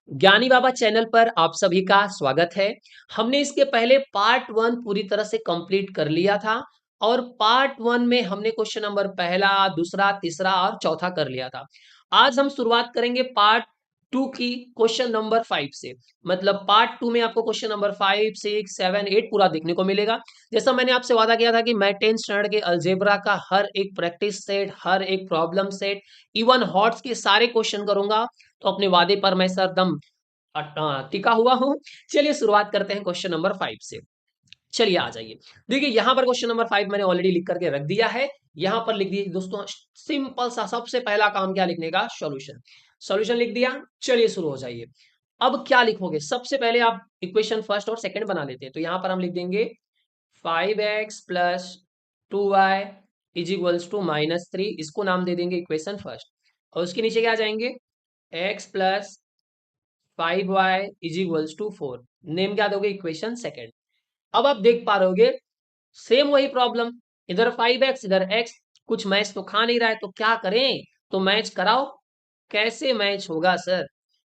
ज्ञानी बाबा चैनल पर आप सभी का स्वागत है। हमने इसके पहले पार्ट वन पूरी तरह से कंप्लीट कर लिया था और पार्ट वन में हमने क्वेश्चन नंबर पहला, दूसरा, तीसरा और चौथा कर लिया था। आज हम शुरुआत करेंगे पार्ट टू की क्वेश्चन नंबर फाइव से। मतलब पार्ट टू में आपको question number five, six, seven, eight पूरा देखने को मिलेगा। जैसा मैंने आपसे वादा किया था कि मैं 10th स्टैंडर्ड के अलजेब्रा का हर एक प्रैक्टिस सेट, हर एक प्रॉब्लम सेट, इवन हॉट्स के सारे क्वेश्चन करूंगा। तो अपने वादे पर मैं सरदम टिका हुआ हूं। चलिए शुरुआत करते हैं क्वेश्चन नंबर फाइव से। चलिए आ जाइए। देखिए यहां पर क्वेश्चन नंबर फाइव मैंने ऑलरेडी लिख करके रख दिया है। यहां पर लिख दिए दोस्तों, सिंपल सा सबसे पहला काम क्या लिखने का, सॉल्यूशन। सॉल्यूशन लिख दिया। चलिए शुरू हो जाइए। अब क्या लिखोगे, सबसे पहले आप इक्वेशन फर्स्ट और सेकंड बना लेते हैं। तो यहां पर हम लिख देंगे 5x plus 2y is equals to -3। इसको नाम दे देंगे इक्वेशन फर्स्ट। और उसके नीचे क्या आ जाएंगे, x plus 5y is equals to 4। Name क्या दोगे, इक्वेशन सेकंड। अब आप देख पा रहोगे सेम वही प्रॉब्लम, इधर 5x इधर x, कुछ मैच तो खा नहीं रहा है, तो क्या करें, तो मैच कराओ। कैसे मैच होगा सर,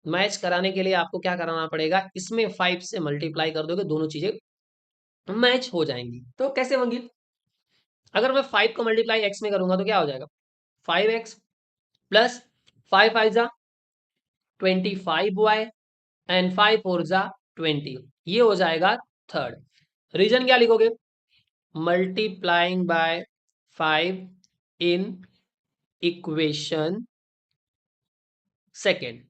मैच कराने के लिए आपको क्या कराना पड़ेगा, इसमें 5 से मल्टीप्लाई कर दोगे, दोनों चीजें मैच हो जाएंगी। तो कैसे होंगी, अगर मैं 5 को मल्टीप्लाई x में करूंगा तो क्या हो जाएगा, 5x प्लस 5 5 जा 25y एंड 5 4 जा 20, ये हो जाएगा थर्ड। रीजन क्या लिखोगे, multiplying by 5 in equation second,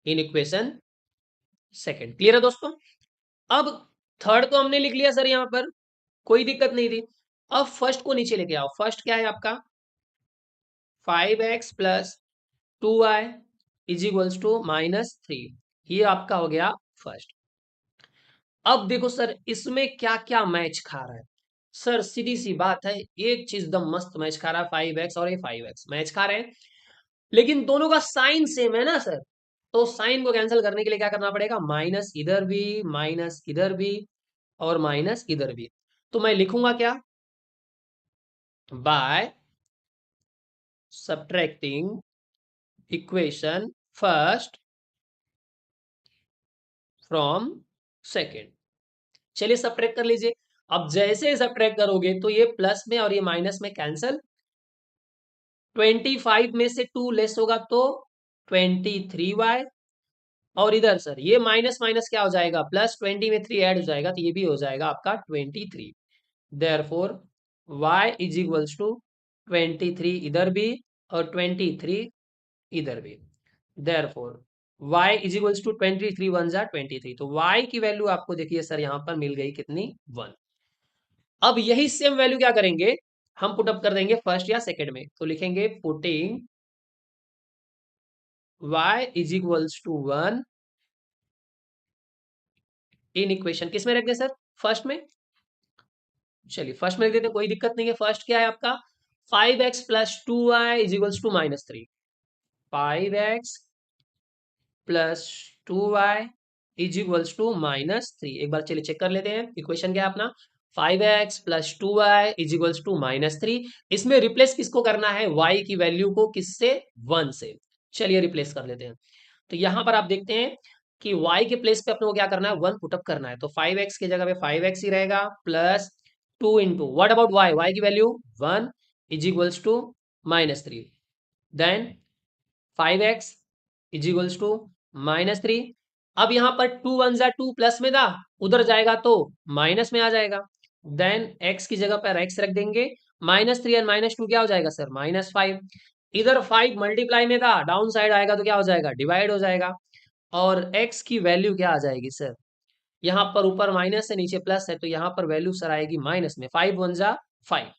in equation second. Clear है दोस्तों। अब थर्ड तो हमने लिख लिया सर, यहां पर कोई दिक्कत नहीं थी। अब फर्स्ट को नीचे लेके आओ। फर्स्ट क्या है आपका, 5x plus 2y is equals to -3। ये आपका हो गया फर्स्ट। अब देखो सर इसमें क्या क्या मैच खा रहा है। सर सीधी सी बात है, एक चीज एकदम मस्त मैच खा रहा है, 5x और ये 5x मैच खा रहे हैं। लेकिन दोनों का साइन सेम है ना सर, तो साइन को कैंसिल करने के लिए क्या करना पड़ेगा, माइनस इधर भी, माइनस इधर भी और माइनस इधर भी। तो मैं लिखूंगा क्या, by subtracting equation first from second. चलिए सब्ट्रैक्ट कर लीजिए। अब जैसे सब्ट्रैक्ट करोगे तो ये प्लस में और ये माइनस में कैंसल, 25 में से 2 लेस होगा तो 23y। और इधर सर ये माइनस माइनस क्या हो जाएगा, प्लस 20 में 3 ऐड हो जाएगा, तो ये भी हो जाएगा आपका 23। Therefore y is equals to 23 इधर भी और 23 इधर भी। Therefore y is equals to 23 one जा 23। तो y की वैल्यू आपको देखिए सर यहां पर मिल गई कितनी, 1। अब यही सेम वैल्यू क्या करेंगे, हम पुट अप कर देंगे फर्स्ट या सेकंड में। तो लिखेंगे putting y is equals to 1 in equation, किस में रख दे सर, फर्स्ट में। चलिए फर्स्ट में लिख देते हैं, कोई दिक्कत नहीं है। फर्स्ट क्या है आपका, 5x plus 2y is equals to -3। 5x plus 2y is equals to -3। एक बार चलिए चेक कर लेते हैं, इक्वेशन क्या है अपना, 5x plus 2y is equals to -3। इसमें रिप्लेस किसको करना है, y की वैल्यू को, किससे, 1 से। चलिए रिप्लेस कर लेते हैं। तो यहां पर आप देखते हैं कि y के प्लेस पे अपने को क्या करना है, 1 पुटअप करना है। तो 5x की जगह पे 5x ही रहेगा, plus 2 into what about y की value 1 is equals to -3। Then 5x is equals to -3। अब यहां पर 2 1 जा 2 प्लस में था, उधर जाएगा तो माइनस में आ जाएगा। देन x की जगह पर x रख देंगे, -3 एंड -2 क्या हो जाएगा सर, -5। इधर 5 मल्टीप्लाई में था, डाउन साइड आएगा तो क्या हो जाएगा, डिवाइड हो जाएगा। और x की वैल्यू क्या आ जाएगी सर, यहाँ पर ऊपर माइनस है नीचे प्लस है, तो यहाँ पर वैल्यू सर आएगी माइनस में। 5 1 जा 5,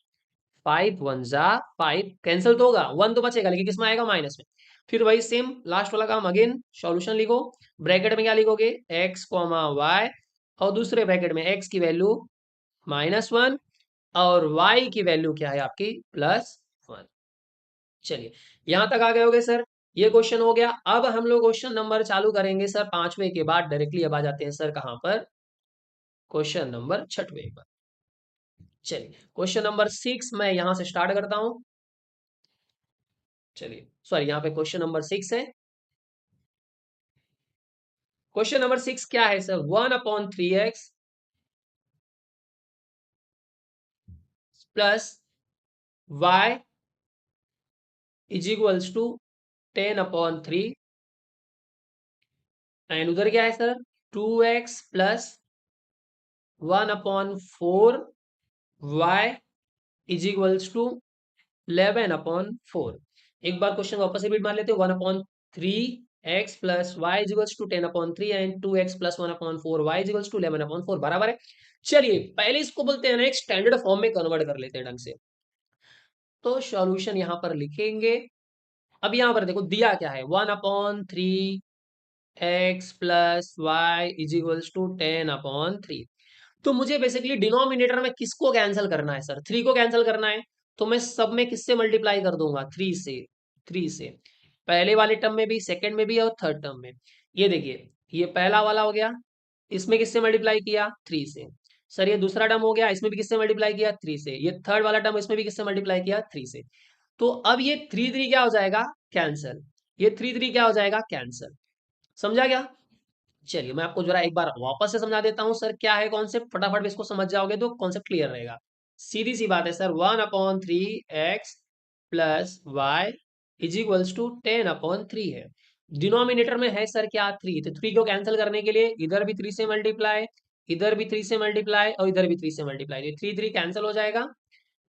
5 1 जा 5, कैंसिल तो होगा, 1 तो बचेगा लेकिन किसमें आएगा, माइनस में। फिर वही सेम लास्ट वाला काम अगेन, सॉल्यूशन लिखो। ब्रैकेट में क्या लिखोगे, x कॉमा वाई, और दूसरे ब्रैकेट में x की वैल्यू -1 और y की वैल्यू क्या है आपकी, +1। चलिए यहां तक आ गए होगे सर, ये क्वेश्चन हो गया। अब हम लोग क्वेश्चन नंबर चालू करेंगे सर पांचवे के बाद, डायरेक्टली अब आ जाते हैं सर कहां पर, क्वेश्चन नंबर छठवें पर। चलिए क्वेश्चन नंबर 6 मैं यहां से स्टार्ट करता हूं। चलिए सॉरी, यहाँ पे क्वेश्चन नंबर 6 है। क्वेश्चन नंबर 6 क्या है sir? 1/3x plus y is equals to 10/3 and उधर क्या है sir? 2x plus 1/4 y is equals to 11/4। एक बार क्वेश्चन वापस रिपीट मार लेते हैं। 1/3 x plus y is equals to 10/3 and 2x plus 1/4 y is equals to 11/4 बराबर है। चलिए पहले इसको बोलते हैं ना, एक स्टैंडर्ड फॉर्म में कन्वर्ट कर लेते हैं ढंग से। तो सॉल्यूशन यहां पर लिखेंगे। अब यहां पर देखो दिया क्या है, 1/3 x plus y is equals to 10/3। तो मुझे बेसिकली डिनोमिनेटर में किसको कैंसिल करना है सर? 3 को कैंसिल करना है। तो मैं सब में किससे मल्टीप्लाई कर दूंगा? 3 से। 3 से पहले वाले टर्म में भी, सेकंड में भी और थर्ड टर्म में। ये देखिए, ये पहला वाला हो गया, इसमें किससे मल्टीप्लाई किया? 3 से। सर ये दूसरा टर्म हो गया, इसमें भी किससे मल्टीप्लाई किया? 3 से। ये थर्ड वाला टर्म, इसमें भी किससे मल्टीप्लाई किया? 3 से। तो अब ये 3 क्या हो जाएगा? कैंसल। ये 3 क्या हो जाएगा? कैंसल। समझा क्या? चलिए मैं आपको जरा एक बार वापस से समझा देता हूं सर, क्या है कॉन्सेप्ट। फटाफट में इसको समझ जाओगे तो कॉन्सेप्ट क्लियर रहेगा। सीधी सी बात है sir, 1/3 x plus y is equals to 10/3 है। डिनोमिनेटर में है सर क्या? 3। तो 3 को कैंसिल करने के लिए इधर भी 3 से मल्टीप्लाई, इधर भी 3 से मल्टीप्लाई और इधर भी 3 से मल्टीप्लाई। ये 3 कैंसिल हो जाएगा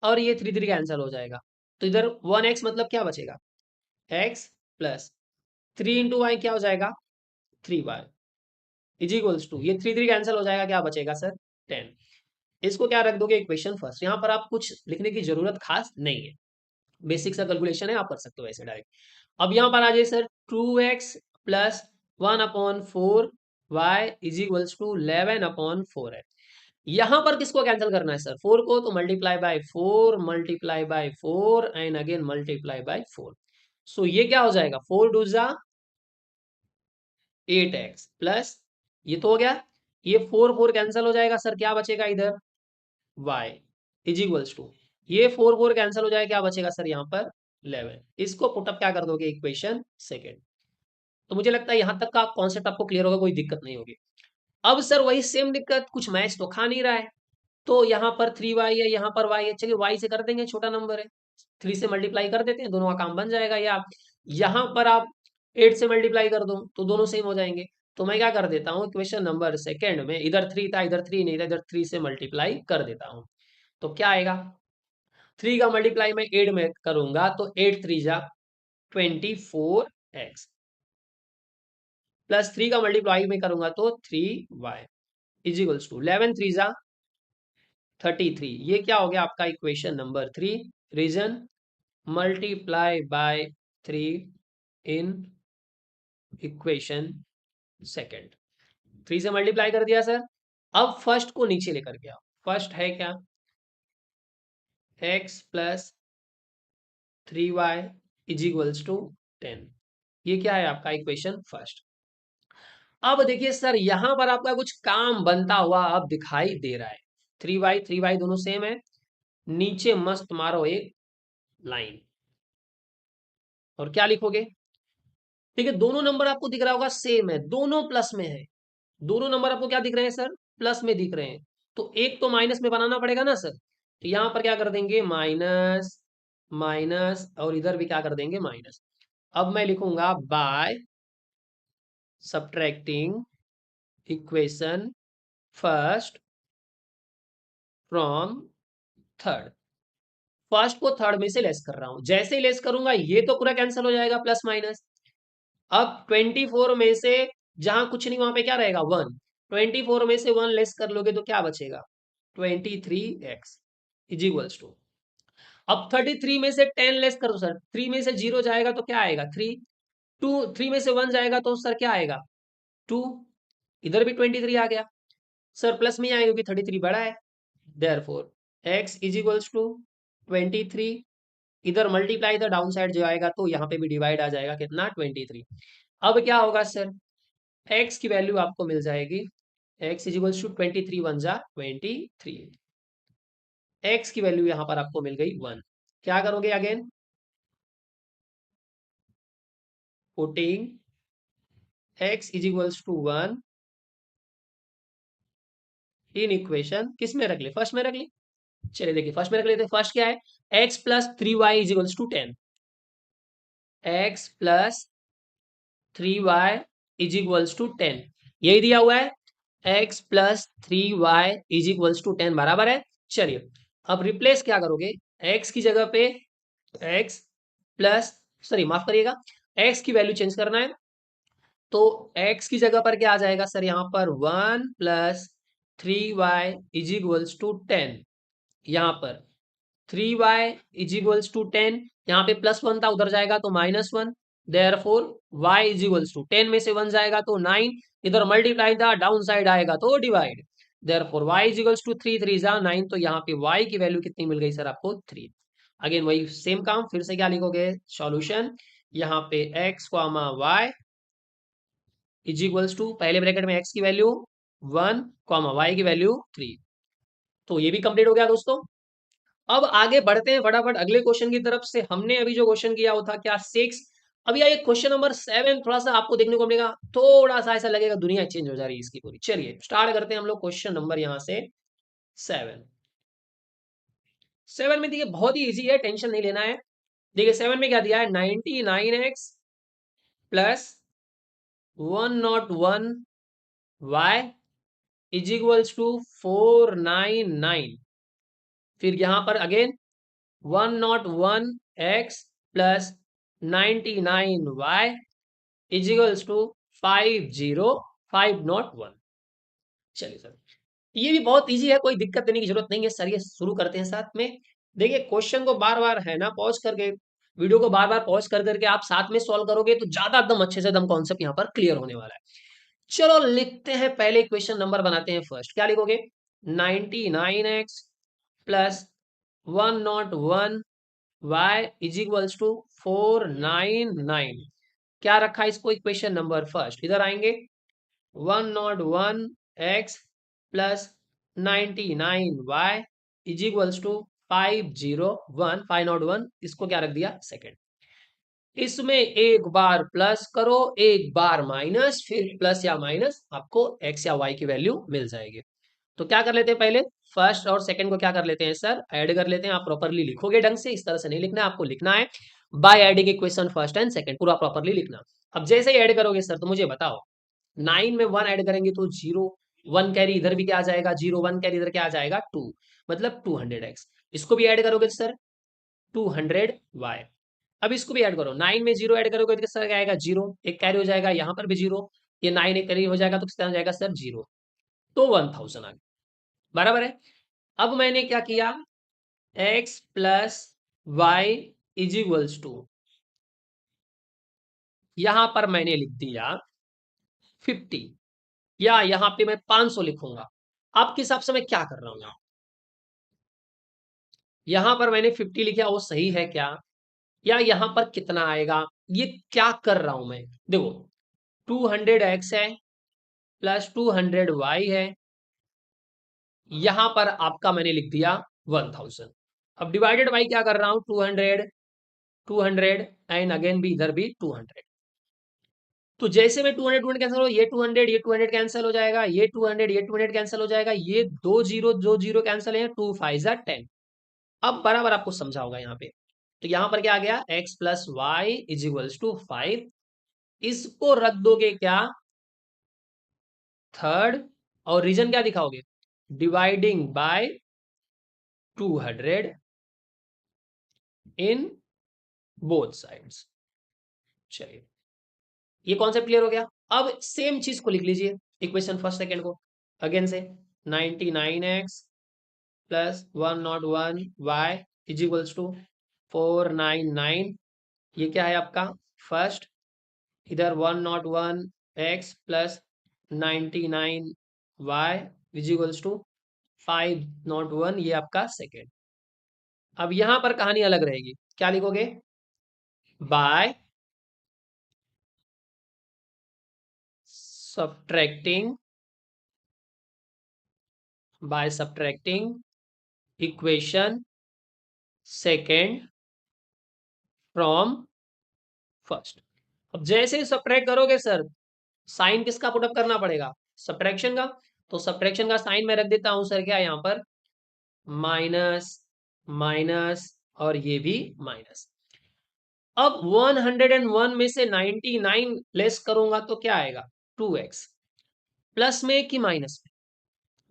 और ये 3 कैंसिल हो जाएगा। तो इधर 1x मतलब क्या बचेगा? x प्लस 3 × y क्या हो जाएगा? 3y इज इक्वल्स टू, ये 3 कैंसिल हो जाएगा, क्या बचेगा सर? 10। इसको क्या रख दोगे? Equation first. यहाँ पर आप कुछ लिखने की जरूरत खास नहीं है, बेसिक सा कैलकुलेशन है, आप कर सकते हो ऐसे डायरेक्ट। अब यहाँ पर आ जाए sir, 2x plus 1/4 y is equals to 11/4 है। यहाँ पर किसको कैंसिल करना है सर? 4 को। तो multiply by 4, multiply by 4 and again multiply by 4। सो ये क्या हो जाएगा? 4 2 जा 8x प्लस, ये तो हो गया, ये 4 कैंसिल हो जाएगा सर, क्या बचेगा इधर? y इज इक्वल्स टू, ये 4 कैंसिल हो जाएगा, क्या बचेगा सर यहाँ पर? 11। इसको पुटअप क्या कर दोगे? Equation second. तो मुझे लगता है यहां तक का कॉन्सेप्ट आपको क्लियर होगा, कोई दिक्कत नहीं होगी। अब सर वही सेम दिक्कत, कुछ मैच तो खा नहीं रहा है। तो यहाँ पर 3y है, यहाँ पर y है। चलिए y से कर देंगे, छोटा नंबर है, 3 से मल्टीप्लाई कर देते हैं, दोनों का काम बन जाएगा। या यहाँ पर आप 8 से मल्टीप्लाई कर दो तो दोनों सेम हो जाएंगे। तो मैं क्या कर देता हूँ, क्वेश्चन नंबर सेकंड में इधर 3 था, इधर 3 नहीं था, इधर 3 से मल्टीप्लाई कर देता हूँ। तो क्या आएगा? 3 का मल्टीप्लाई मैं 8 में करूंगा तो 8 3 जा 24x प्लस 3 का मल्टीप्लाई में करूंगा तो 3y इज इक्वल्स टू 11 3 जा 33। ये क्या हो गया आपका? Equation number 3। Reason, multiply by 3 in equation second. 3 से मल्टीप्लाई कर दिया सर। अब फर्स्ट को नीचे लेकर के आओ। फर्स्ट है क्या? x plus 3y is equals to 10। ये क्या है आपका? Equation first. अब देखिए सर, यहां पर आपका कुछ काम बनता हुआ अब दिखाई दे रहा है। 3y दोनों सेम है, नीचे मस्त मारो एक लाइन। और क्या लिखोगे? ठीक है, दोनों नंबर आपको दिख रहा होगा सेम है, दोनों प्लस में है। दोनों नंबर आपको क्या दिख रहे हैं सर? प्लस में दिख रहे हैं। तो एक तो माइनस में बनाना पड़ेगा ना सर। तो यहां पर क्या कर देंगे? माइनस माइनस, और इधर भी क्या कर देंगे? माइनस। अब मैं लिखूंगा by subtracting equation first from third. First को थर्ड में से लेस कर रहा हूं, जैसे ही लेस करूंगा ये तो पूरा कैंसिल हो जाएगा, प्लस माइनस। अब 24 में से जहां कुछ नहीं वहां पे क्या रहेगा? 1। 24 में से 1 लेस कर लोगे तो क्या बचेगा? 23x इज इक्वल्स टू, अब 33 में से 10 लेस करो सर, 3 में से 0 जाएगा तो क्या आएगा? 3। 3 में से 1 जाएगा तो सर क्या आएगा? 2। इधर भी 23 आ गया सर, प्लस में ही आएगा क्योंकि 33 बड़ा है। Therefore x is equals to 23। इधर मल्टीप्लाई था, डाउन साइड जो आएगा तो यहाँ पे भी डिवाइड आ जाएगा, कितना? 23। अब क्या होगा सर? x की वैल्यू आपको मिल जाएगी, x इज इक्वल्स टू 23 1 जा 23। x की वैल्यू यहाँ पर आपको मिल गई 1। क्या करोगे again? Putting x is equals to 1 in equation किस में रख ले, फर्स्ट में रख ले। चलिए देखिए फर्स्ट में रख लेते हैं। फर्स्ट क्या है, x plus 3y is equals to 10, x plus 3y is equals to 10, यही दिया हुआ है। x plus 3y is equals to 10 बराबर है। चलिए अब रिप्लेस क्या करोगे, x की जगह पे x प्लस, सॉरी माफ करिएगा, x की वैल्यू चेंज करना है। तो x की जगह पर क्या आ जाएगा सर, यहाँ पर 1 plus 3y is equals to 10, यहाँ पर 3y इज इक्वल्स टू 10, यहाँ पे प्लस 1 था उधर जाएगा तो -1, therefore y is equals to 10 में से 1 जाएगा तो 9, इधर मल्टीप्लाई था डाउन साइड आएगा तो divide, therefore y is equals to 3 3 जा 9, तो यहाँ पे y की वैल्यू कितनी मिल गई सर आपको 3। अगेन वही सेम काम, फिर से क्या लिखोगे सॉल्यूशन, यहाँ पे x comma y is equals to पहले ब्रैकेट में x की वैल्यू 1 कॉमा y की वैल्यू 3। तो ये भी कंप्लीट हो गया दोस्तों। अब आगे बढ़ते हैं फटाफट अगले क्वेश्चन की तरफ से। हमने अभी जो क्वेश्चन किया वो था क्या 6। अब ये क्वेश्चन नंबर 7 थोड़ा सा आपको देखने को मिलेगा, थोड़ा सा ऐसा लगेगा दुनिया चेंज हो जा रही है इसकी पूरी। चलिए स्टार्ट करते हैं हम लोग क्वेश्चन नंबर यहाँ से 7। 7 में देखिए बहुत ही इजी है, टेंशन नहीं लेना है। देखिए 7 में क्या दिया है, 99x plus 101y is equals to 499, फिर यहां पर again 101x plus 99y is equals to 50501। चलिए सर ये भी बहुत इजी है, कोई दिक्कत देने की जरूरत नहीं है सर, ये शुरू करते हैं साथ में। देखिए क्वेश्चन को बार बार है ना पॉज करके, वीडियो को बार बार पॉज कर करके आप साथ में सॉल्व करोगे तो ज्यादा एकदम अच्छे से एकदम कॉन्सेप्ट यहाँ पर क्लियर होने वाला है। चलो लिखते हैं पहले क्वेश्चन नंबर बनाते हैं फर्स्ट, क्या लिखोगे 99x plus 101 y is equals to 499, क्या रखा है इसको इक्वेशन नंबर फर्स्ट, इधर आएंगे 101x plus 99y is equals to 501, इसको क्या रख दिया सेकंड। इसमें एक बार प्लस करो एक बार माइनस, फिर प्लस या माइनस आपको x या y की वैल्यू मिल जाएगी। तो क्या कर लेते हैं पहले फर्स्ट और सेकंड को क्या कर लेते हैं सर, ऐड कर लेते हैं। आप प्रॉपरली लिखोगे ढंग से, इस तरह से नहीं लिखना है, आपको लिखना है bye adding equation first and second, पूरा प्रॉपरली लिखना। अब जैसे ही ऐड करोगे सर तो मुझे बताओ 9 में 1 ऐड करेंगे तो 0, 1 कैरी इधर भी क्या आ जाएगा 0, 1 कैरी इधर क्या आ जाएगा 2, मतलब 200x। इसको भी ऐड करोगे सर 200y। अब इसको भी ऐड करो, 9 में 0 ऐड करोगे तो किस तरह आएगा 0, एक कैरी हो जाएगा यहाँ पर भी 0, ये 9 एक कैरी हो जाएगा तो किस तरह जाएगा सर 0, तो 1000 आ गया बराबर है। अब मैंने क्या किया x plus y is equals to, यहां पर मैंने लिख दिया 50, या यहां पे मैं 500 लिखूंगा। आपके हिसाब से मैं क्या कर रहा हूं यहां पर मैंने 50 लिखा, वो सही है क्या, या यहां पर कितना आएगा, ये क्या कर रहा हूं मैं। देखो 200x है प्लस 200y है, यहां पर आपका मैंने लिख दिया 1000। अब डिवाइडेड बाई क्या कर रहा हूं 200, 200 एंड अगेन भी इधर भी 200। तो जैसे में 200 200 कैंसिल हो, ये 200 ये 200 कैंसिल हो जाएगा, ये 200 ये 200 कैंसिल हो जाएगा, ये दो जीरो कैंसिल है, 2 5 जा 10। अब बराबर आपको समझा होगा यहाँ पे। तो यहाँ पर क्या आ गया x plus y is equals to 5, इसको रख दोगे क्या थर्ड, और रीजन क्या दिखाओगे dividing by 200 in both sides. चलिए ये कॉन्सेप्ट क्लियर हो गया। अब सेम चीज को लिख लीजिए इक्वेशन फर्स्ट सेकेंड को अगेन से 99x plus 101y is equals to 499, ये क्या है आपका फर्स्ट, इधर 101x plus 99y is equals to 501, ये आपका सेकेंड। अब यहां पर कहानी अलग रहेगी, क्या लिखोगे by subtracting, by subtracting equation second from first. अब जैसे ही सब्ट्रैक्ट करोगे सर, साइन किसका पुटअप करना पड़ेगा? सब्ट्रैक्शन का। तो सब्ट्रैक्शन का साइन मैं रख देता हूं सर, क्या यहाँ पर माइनस माइनस और ये भी माइनस। अब 101 में से 99 लेस करूंगा तो क्या आएगा? 2x। प्लस में कि माइनस में?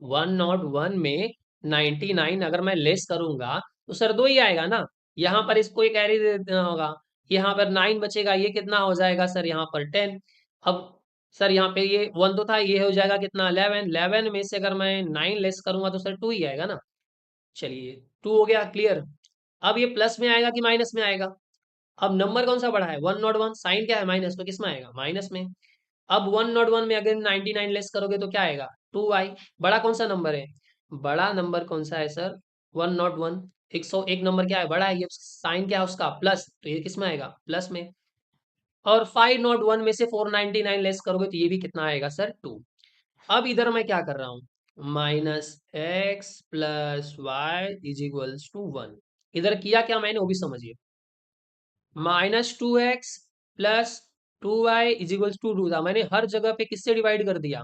101 में 99 अगर मैं लेस करूंगा तो सर 2 ही आएगा ना। यहाँ पर इसको एक कैरी दे देना होगा, यहाँ पर 9 बचेगा, ये कितना हो जाएगा सर यहाँ पर 10। अब सर यहाँ पे ये 1 तो था, ये हो जाएगा कितना 11। 11 में से अगर मैं 9 लेस करूंगा तो सर 2 ही आएगा ना। चलिए 2 हो गया क्लियर। अब ये प्लस में आएगा कि माइनस में आएगा? अब नंबर कौन सा बड़ा है? 101, साइन क्या है माइनस, तो किस में आएगा? माइनस में। अब 101 में अगर 99 लेस करोगे तो क्या आएगा? 2y। बड़ा कौन सा नंबर है? बड़ा नंबर कौन सा है सर? 101। 101 नंबर क्या है? बड़ा है। ये साइन क्या है उसका? प्लस, तो ये किस में आएगा? प्लस में। और 501 में से 499 लेस करोगे तो ये भी कितना आएगा सर? 2। अब इधर मैं क्या कर रहा हूं? Minus x plus y is equals to 1। इधर किया क्या मैंने वो भी समझिए। -2x plus 2y is equals to 2 था, मैंने हर जगह पे किससे डिवाइड कर दिया?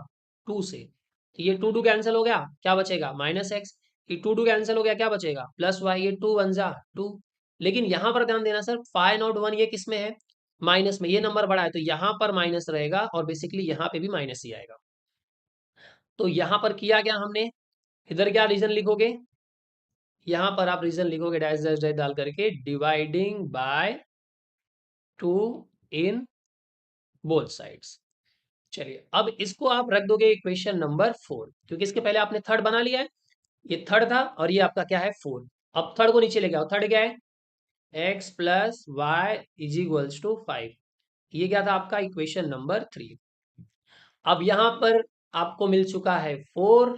2 से। तो ये 2 कैंसिल हो गया, क्या बचेगा? -x। ये 2 कैंसिल हो गया, क्या बचेगा? +y। ये 2 1 जा 2। लेकिन यहां पर ध्यान देना सर, 501 ये किस में है? माइनस में। ये नंबर बड़ा है तो यहां पर माइनस रहेगा और बेसिकली यहां पे भी माइनस ही आएगा। तो यहां पर किया क्या हमने? इधर क्या रीजन लिखोगे? यहां पर आप रीजन लिखोगे डैश डैश डैश डाल करके, dividing by 2 in both sides. चलिए अब इसको आप रख दोगे इक्वेशन नंबर 4, क्योंकि इसके पहले आपने थर्ड बना लिया है। ये थर्ड था और ये आपका क्या है? 4। अब थर्ड को नीचे लेके आओ। थर्ड क्या है? x plus y is equals to 5। ये क्या था आपका? Equation number 3। अब यहां पर आपको मिल चुका है 4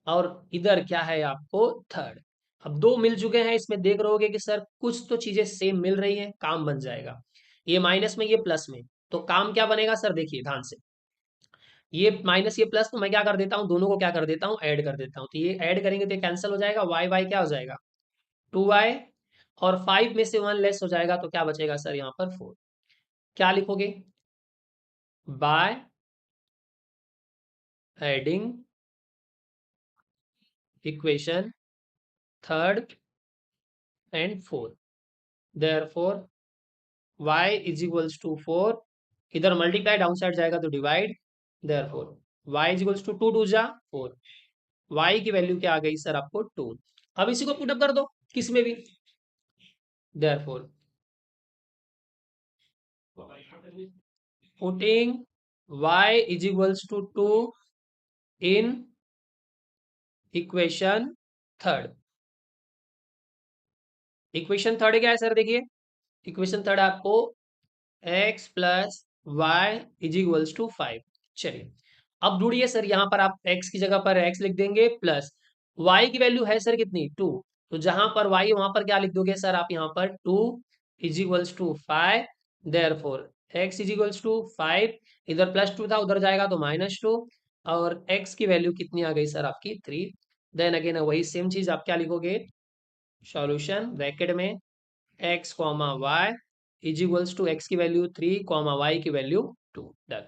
और इधर क्या है आपको? थर्ड। अब दो मिल चुके हैं, इसमें देख रहोगे कि सर कुछ तो चीजें सेम मिल रही हैं, काम बन जाएगा। ये माइनस में, ये प्लस में, तो काम क्या बनेगा सर? देखिए ध्यान से, ये माइनस ये प्लस, तो मैं क्या कर देता हूँ? दोनों को क्या कर देता हूँ? ऐड कर देता हूँ। तो ये ऐड करेंगे तो कैंसिल हो जाएगा, वाई वाई क्या हो जाएगा? 2y। और 5 में से 1 लेस हो जाएगा तो क्या बचेगा सर यहाँ पर? 4। क्या लिखोगे? By adding equation third and fourth, therefore y is equals to 4। इधर मल्टीप्लाई डाउन साइड जाएगा तो divide, therefore y is equals to 2 2 जा 4। y की वैल्यू क्या आ गई सर आपको? 2। अब इसी को पुटअप कर दो किस में भी, therefore putting y is equals to 2 in equation third. Equation third क्या है सर? देखिए इक्वेशन थर्ड आपको x plus y is equals to 5। चलिए अब ढूंढिए सर, यहां पर आप x की जगह पर x लिख देंगे, प्लस y की वैल्यू है सर कितनी? 2। तो जहां पर y है वहां पर क्या लिख दोगे सर आप? यहाँ पर 2 is equals to 5, therefore x is equals to 5। इधर +2 था, उधर जाएगा तो -2। और x की वैल्यू कितनी आ गई सर आपकी? 3। देन अगेन वही सेम चीज आप क्या लिखोगे? सॉल्यूशन ब्रैकेट में x comma y is equals to, x की वैल्यू 3 कॉमा y की वैल्यू 2। डन।